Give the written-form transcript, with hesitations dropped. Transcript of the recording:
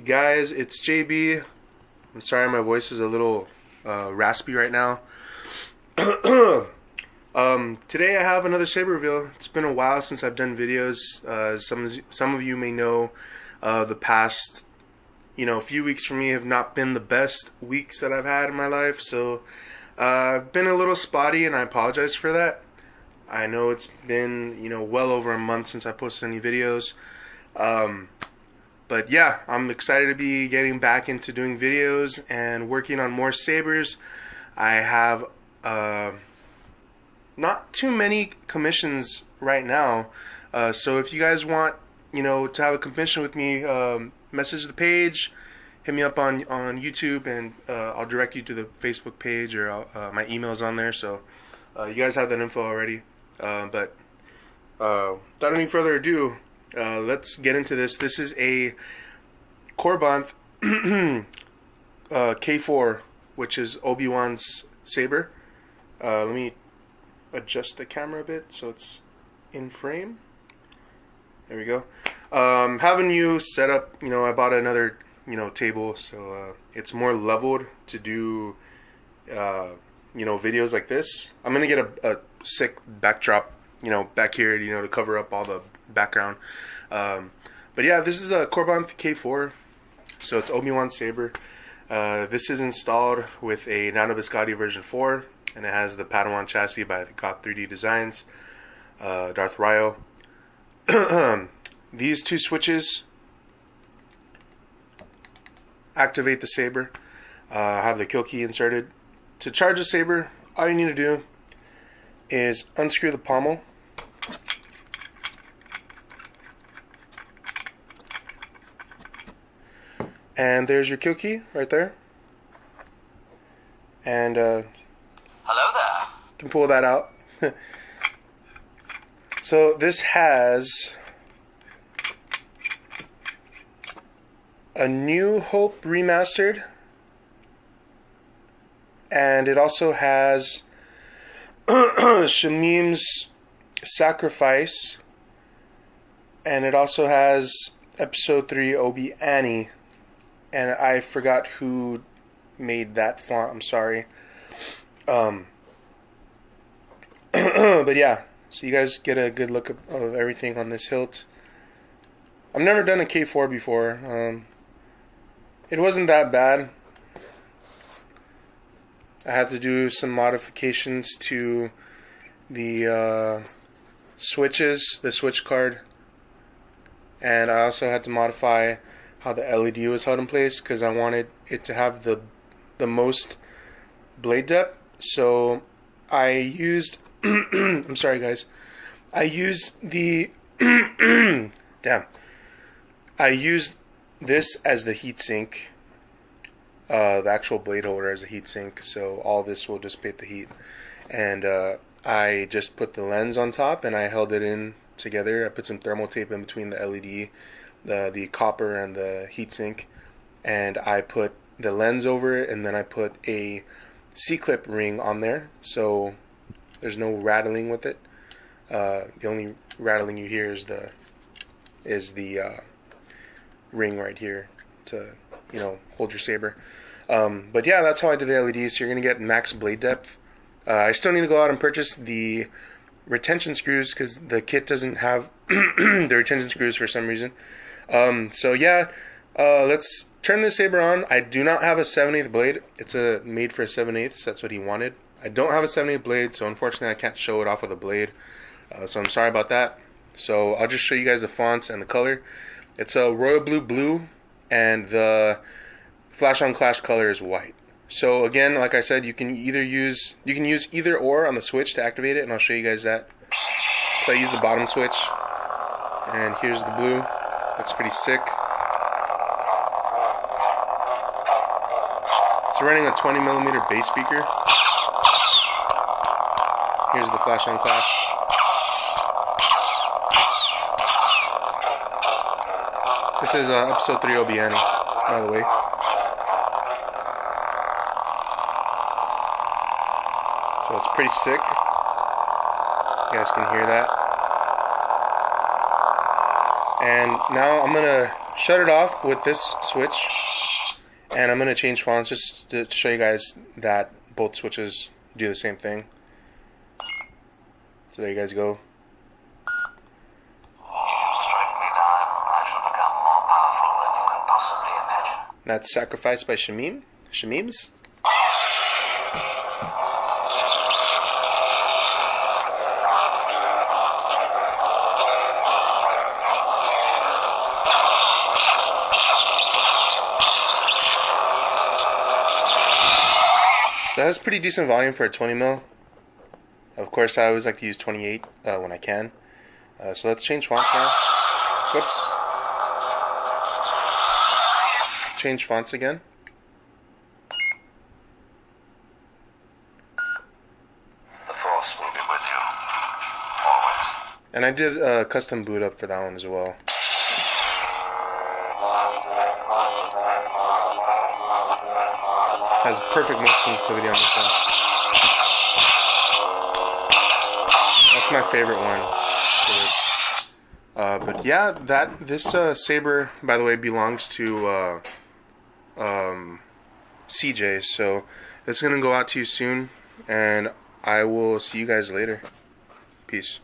guys, it's JB. I'm sorry my voice is a little raspy right now. Today I have another saber reveal. It's been a while since I've done videos. Some of you may know the past few weeks for me have not been the best weeks that I've had in my life, so I've been a little spotty and I apologize for that. I know it's been well over a month since I posted any videos. But yeah, I'm excited to be getting back into doing videos and working on more sabers. I have not too many commissions right now, so if you guys want to have a commission with me, message the page, hit me up on YouTube, and I'll direct you to the Facebook page, or my email's on there, so you guys have that info already. But without any further ado, let's get into this. This is a Korbanth K4, which is Obi-Wan's saber. Let me adjust the camera a bit so it's in frame. There we go. Having you set up, I bought another table, so it's more leveled to do videos like this. I'm gonna get a sick backdrop back here to cover up all the background. But yeah, this is a Korbanth K4, so it's Obi-Wan saber. This is installed with a Nano Biscotti version 4, and it has the Padawan chassis by the Goth 3D Designs, Darth Ryo. These two switches activate the saber. Have the kill key inserted. To charge the saber, all you need to do is unscrew the pommel. And there's your kill key right there. And hello there. You can pull that out. So this has a New Hope remastered, and it also has Shamim's Sacrifice, and it also has Episode 3 Obi Annie, and I forgot who made that font, I'm sorry. But yeah, so you guys get a good look of everything on this hilt. I've never done a K4 before. It wasn't that bad. I had to do some modifications to the switches, the switch card, and I also had to modify how the LED was held in place because I wanted it to have the most blade depth. So I used I'm sorry guys, I used the I used this as the heatsink, the actual blade holder as a heatsink, so all this will dissipate the heat. And I just put the lens on top and I held it in together. I put some thermal tape in between the LED, the copper, and the heatsink, and I put the lens over it, and then I put a C-clip ring on there, so there's no rattling with it. The only rattling you hear is the ring right here to hold your saber. But yeah, that's how I did the LEDs. So you're gonna get max blade depth. I still need to go out and purchase the retention screws because the kit doesn't have the retention screws for some reason. So yeah, let's turn this saber on. I do not have a 7/8 blade. It's made for 7/8. That's what he wanted. I don't have a 7/8 blade, so unfortunately I can't show it off with a blade. So I'm sorry about that. So I'll just show you guys the fonts and the color. It's a royal blue, and the flash on clash color is white. So again, like I said, you can use either or on the switch to activate it, and I'll show you guys that. So I use the bottom switch, and here's the blue. Looks pretty sick. It's running a 20mm bass speaker. Here's the flash on clash. This is episode 3 Obi Annie, by the way. So it's pretty sick. You guys can hear that. And now I'm gonna shut it off with this switch, and I'm going to change fonts just to show you guys that both switches do the same thing. So there you guys go. That's Sacrifice by Shameems. So it has pretty decent volume for a 20 mil. Of course, I always like to use 28 when I can. So let's change fonts now. Whoops. Change fonts again. The Force will be with you, always. And I did a custom boot up for that one as well. Has perfect motion sensitivity on this one. That's my favorite one for this. But yeah, this saber, by the way, belongs to CJ. So it's gonna go out to you soon, and I will see you guys later. Peace.